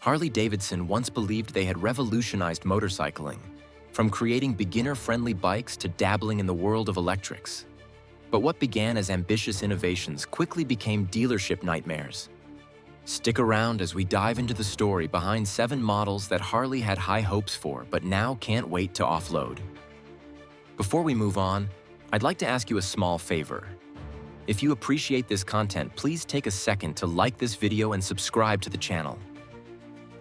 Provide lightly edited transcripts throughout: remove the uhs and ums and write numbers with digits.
Harley-Davidson once believed they had revolutionized motorcycling, from creating beginner-friendly bikes to dabbling in the world of electrics. But what began as ambitious innovations quickly became dealership nightmares. Stick around as we dive into the story behind 7 models that Harley had high hopes for but now can't wait to offload. Before we move on, I'd like to ask you a small favor. If you appreciate this content, please take a second to like this video and subscribe to the channel.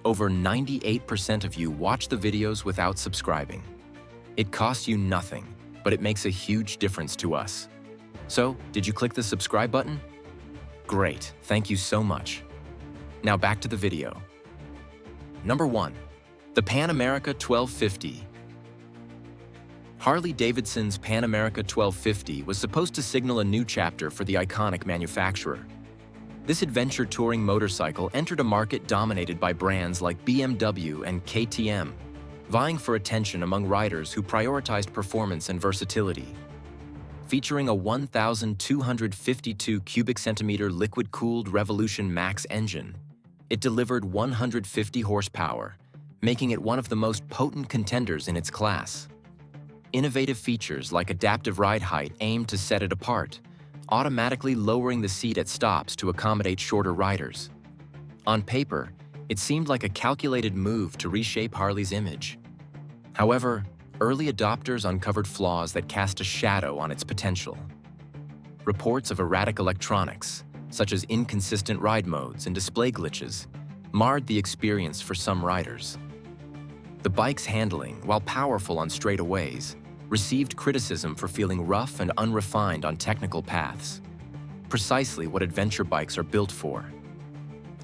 Over 98% of you watch the videos without subscribing. It costs you nothing, but it makes a huge difference to us. So, did you click the subscribe button? Great, thank you so much. Now back to the video. Number 1. The Pan America 1250. Harley-Davidson's Pan America 1250 was supposed to signal a new chapter for the iconic manufacturer. This adventure touring motorcycle entered a market dominated by brands like BMW and KTM, vying for attention among riders who prioritized performance and versatility. Featuring a 1,252 cubic centimeter liquid-cooled Revolution Max engine, it delivered 150 horsepower, making it one of the most potent contenders in its class. Innovative features like adaptive ride height aimed to set it apart, automatically lowering the seat at stops to accommodate shorter riders. On paper, it seemed like a calculated move to reshape Harley's image. However, early adopters uncovered flaws that cast a shadow on its potential. Reports of erratic electronics, such as inconsistent ride modes and display glitches, marred the experience for some riders. The bike's handling, while powerful on straightaways, received criticism for feeling rough and unrefined on technical paths, precisely what adventure bikes are built for.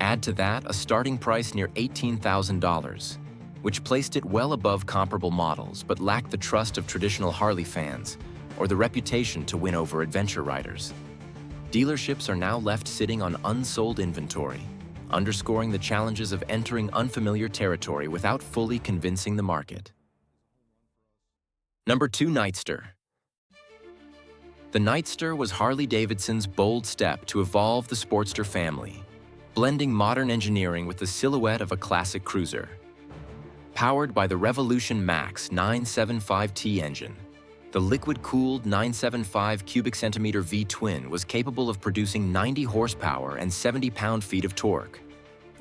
Add to that a starting price near $18,000, which placed it well above comparable models but lacked the trust of traditional Harley fans or the reputation to win over adventure riders. Dealerships are now left sitting on unsold inventory, underscoring the challenges of entering unfamiliar territory without fully convincing the market. Number 2. Nightster. The Nightster was Harley-Davidson's bold step to evolve the Sportster family, blending modern engineering with the silhouette of a classic cruiser. Powered by the Revolution Max 975T engine, the liquid-cooled 975 cubic centimeter V-twin was capable of producing 90 horsepower and 70 pound-feet of torque,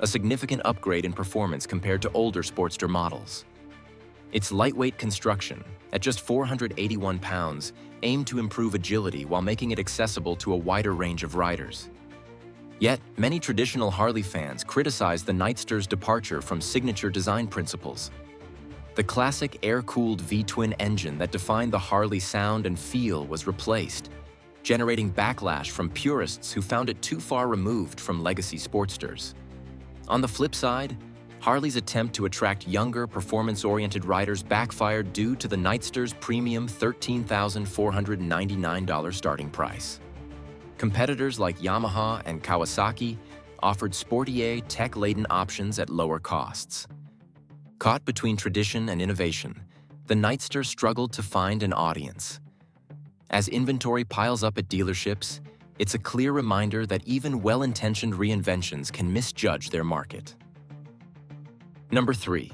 a significant upgrade in performance compared to older Sportster models. Its lightweight construction, at just 481 pounds, aimed to improve agility while making it accessible to a wider range of riders. Yet, many traditional Harley fans criticized the Nightster's departure from signature design principles. The classic air-cooled V-twin engine that defined the Harley sound and feel was replaced, generating backlash from purists who found it too far removed from legacy Sportsters. On the flip side, Harley's attempt to attract younger, performance-oriented riders backfired due to the Nightster's premium $13,499 starting price. Competitors like Yamaha and Kawasaki offered sportier, tech-laden options at lower costs. Caught between tradition and innovation, the Nightster struggled to find an audience. As inventory piles up at dealerships, it's a clear reminder that even well-intentioned reinventions can misjudge their market. Number 3.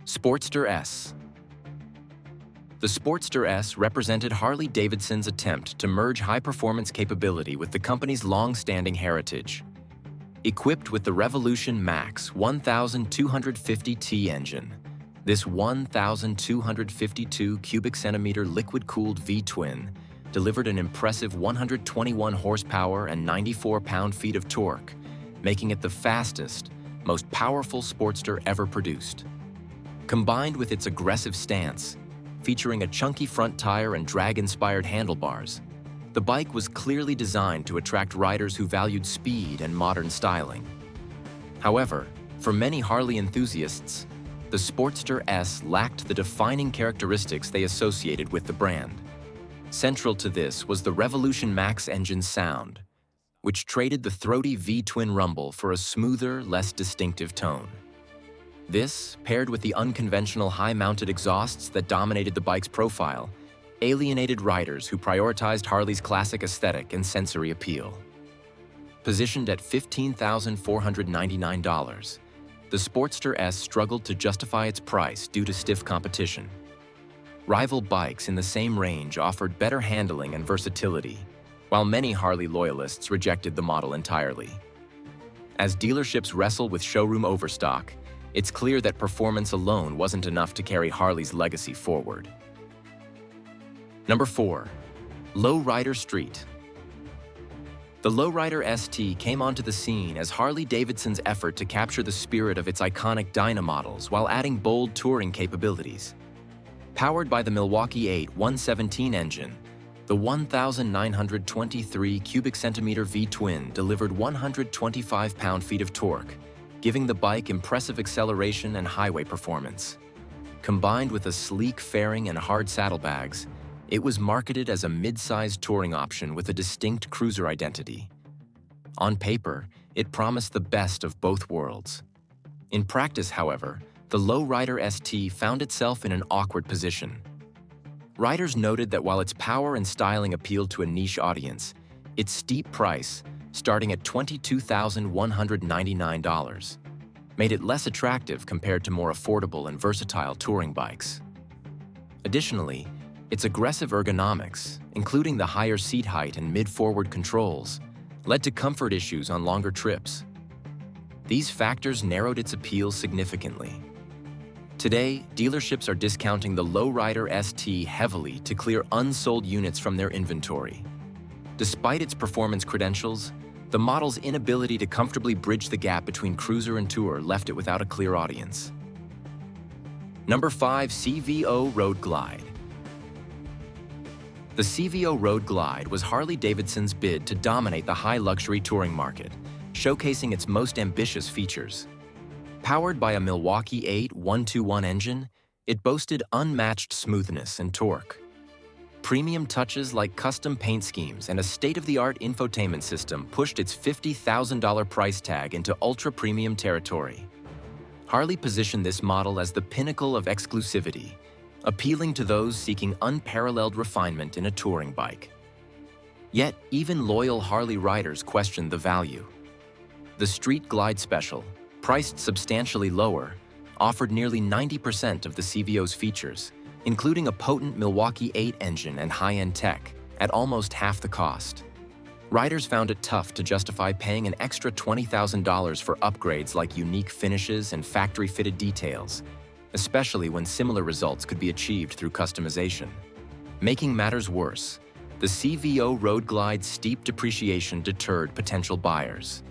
Sportster S. The Sportster S represented Harley-Davidson's attempt to merge high-performance capability with the company's long-standing heritage. Equipped with the Revolution Max 1250T engine, this 1,252 cubic centimeter liquid-cooled V-twin delivered an impressive 121 horsepower and 94 pound-feet of torque, making it the fastest, most powerful Sportster ever produced. Combined with its aggressive stance, featuring a chunky front tire and drag-inspired handlebars, the bike was clearly designed to attract riders who valued speed and modern styling. However, for many Harley enthusiasts, the Sportster S lacked the defining characteristics they associated with the brand. Central to this was the Revolution Max engine sound, which traded the throaty V-twin rumble for a smoother, less distinctive tone. This, paired with the unconventional high-mounted exhausts that dominated the bike's profile, alienated riders who prioritized Harley's classic aesthetic and sensory appeal. Positioned at $15,499, the Sportster S struggled to justify its price due to stiff competition. Rival bikes in the same range offered better handling and versatility, while many Harley loyalists rejected the model entirely. As dealerships wrestle with showroom overstock, it's clear that performance alone wasn't enough to carry Harley's legacy forward. Number 4. Lowrider Street. The Lowrider ST came onto the scene as Harley-Davidson's effort to capture the spirit of its iconic Dyna models while adding bold touring capabilities. Powered by the Milwaukee 8 117 engine, the 1,923 cubic centimeter V-twin delivered 125 pound-feet of torque, giving the bike impressive acceleration and highway performance. Combined with a sleek fairing and hard saddlebags, it was marketed as a mid-sized touring option with a distinct cruiser identity. On paper, it promised the best of both worlds. In practice, however, the Lowrider ST found itself in an awkward position. Riders noted that while its power and styling appealed to a niche audience, its steep price, starting at $22,199, made it less attractive compared to more affordable and versatile touring bikes. Additionally, its aggressive ergonomics, including the higher seat height and mid-forward controls, led to comfort issues on longer trips. These factors narrowed its appeal significantly. Today, dealerships are discounting the Lowrider ST heavily to clear unsold units from their inventory. Despite its performance credentials, the model's inability to comfortably bridge the gap between cruiser and tour left it without a clear audience. Number 5. CVO Road Glide. The CVO Road Glide was Harley-Davidson's bid to dominate the high-luxury touring market, showcasing its most ambitious features. Powered by a Milwaukee 8 121 engine, it boasted unmatched smoothness and torque. Premium touches like custom paint schemes and a state-of-the-art infotainment system pushed its $50,000 price tag into ultra-premium territory. Harley positioned this model as the pinnacle of exclusivity, appealing to those seeking unparalleled refinement in a touring bike. Yet, even loyal Harley riders questioned the value. The Street Glide Special, priced substantially lower, offered nearly 90% of the CVO's features, including a potent Milwaukee 8 engine and high-end tech, at almost half the cost. Riders found it tough to justify paying an extra $20,000 for upgrades like unique finishes and factory-fitted details, especially when similar results could be achieved through customization. Making matters worse, the CVO Road Glide's steep depreciation deterred potential buyers.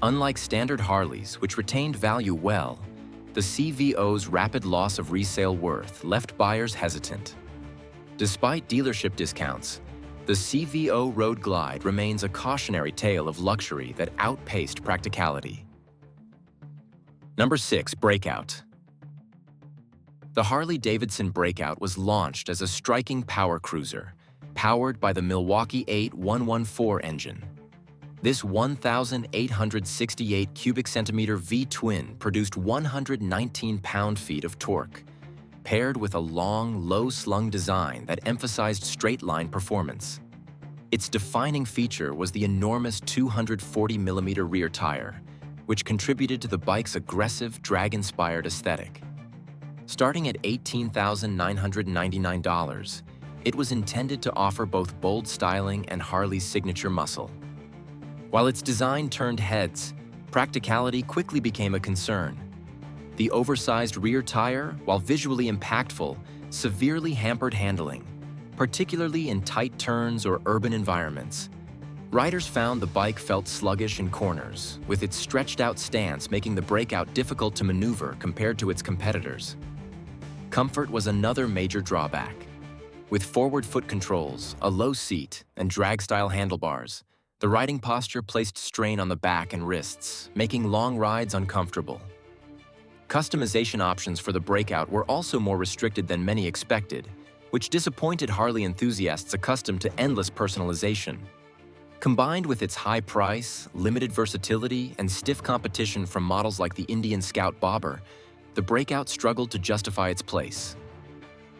Unlike standard Harleys, which retained value well, the CVO's rapid loss of resale worth left buyers hesitant. Despite dealership discounts, the CVO Road Glide remains a cautionary tale of luxury that outpaced practicality. Number 6. Breakout. The Harley-Davidson Breakout was launched as a striking power cruiser, powered by the Milwaukee 8 114 engine. This 1,868 cubic centimeter V-twin produced 119 pound-feet of torque, paired with a long, low-slung design that emphasized straight-line performance. Its defining feature was the enormous 240mm rear tire, which contributed to the bike's aggressive, drag-inspired aesthetic. Starting at $18,999, it was intended to offer both bold styling and Harley's signature muscle. While its design turned heads, practicality quickly became a concern. The oversized rear tire, while visually impactful, severely hampered handling, particularly in tight turns or urban environments. Riders found the bike felt sluggish in corners, with its stretched-out stance making the Breakout difficult to maneuver compared to its competitors. Comfort was another major drawback. With forward foot controls, a low seat, and drag-style handlebars, the riding posture placed strain on the back and wrists, making long rides uncomfortable. Customization options for the Breakout were also more restricted than many expected, which disappointed Harley enthusiasts accustomed to endless personalization. Combined with its high price, limited versatility, and stiff competition from models like the Indian Scout Bobber, the Breakout struggled to justify its place.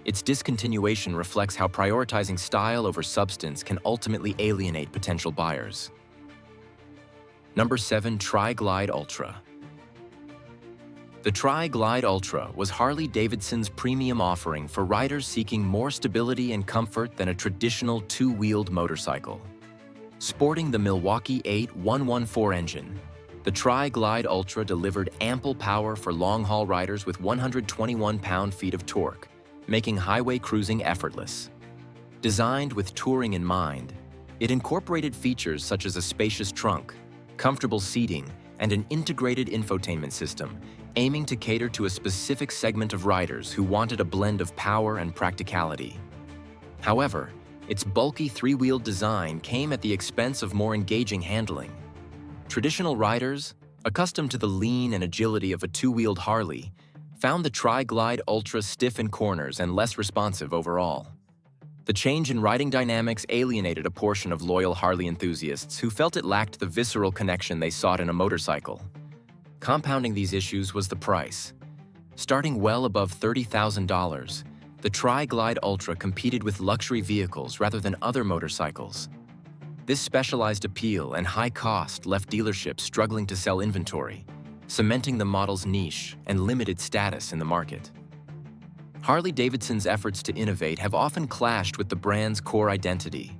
Its discontinuation reflects how prioritizing style over substance can ultimately alienate potential buyers. Number 7. Tri-Glide Ultra. The Tri-Glide Ultra was Harley-Davidson's premium offering for riders seeking more stability and comfort than a traditional two-wheeled motorcycle. Sporting the Milwaukee 8114 engine, the Tri-Glide Ultra delivered ample power for long-haul riders with 121 pound-feet of torque, making highway cruising effortless. Designed with touring in mind, it incorporated features such as a spacious trunk, comfortable seating, and an integrated infotainment system, aiming to cater to a specific segment of riders who wanted a blend of power and practicality. However, its bulky three-wheeled design came at the expense of more engaging handling. Traditional riders, accustomed to the lean and agility of a two-wheeled Harley, found the Tri-Glide Ultra stiff in corners and less responsive overall. The change in riding dynamics alienated a portion of loyal Harley enthusiasts who felt it lacked the visceral connection they sought in a motorcycle. Compounding these issues was the price. Starting well above $30,000, the Tri-Glide Ultra competed with luxury vehicles rather than other motorcycles. This specialized appeal and high cost left dealerships struggling to sell inventory, cementing the model's niche and limited status in the market. Harley-Davidson's efforts to innovate have often clashed with the brand's core identity,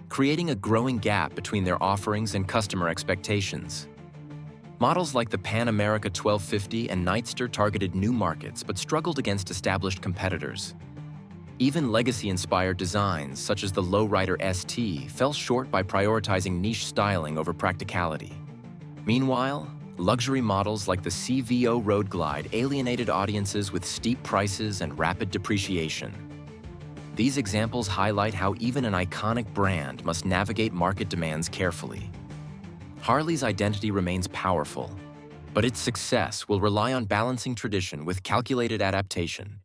creating a growing gap between their offerings and customer expectations. Models like the Pan America 1250 and Nightster targeted new markets but struggled against established competitors. Even legacy-inspired designs, such as the Lowrider ST, fell short by prioritizing niche styling over practicality. Meanwhile, luxury models like the CVO Road Glide alienated audiences with steep prices and rapid depreciation. These examples highlight how even an iconic brand must navigate market demands carefully. Harley's identity remains powerful, but its success will rely on balancing tradition with calculated adaptation,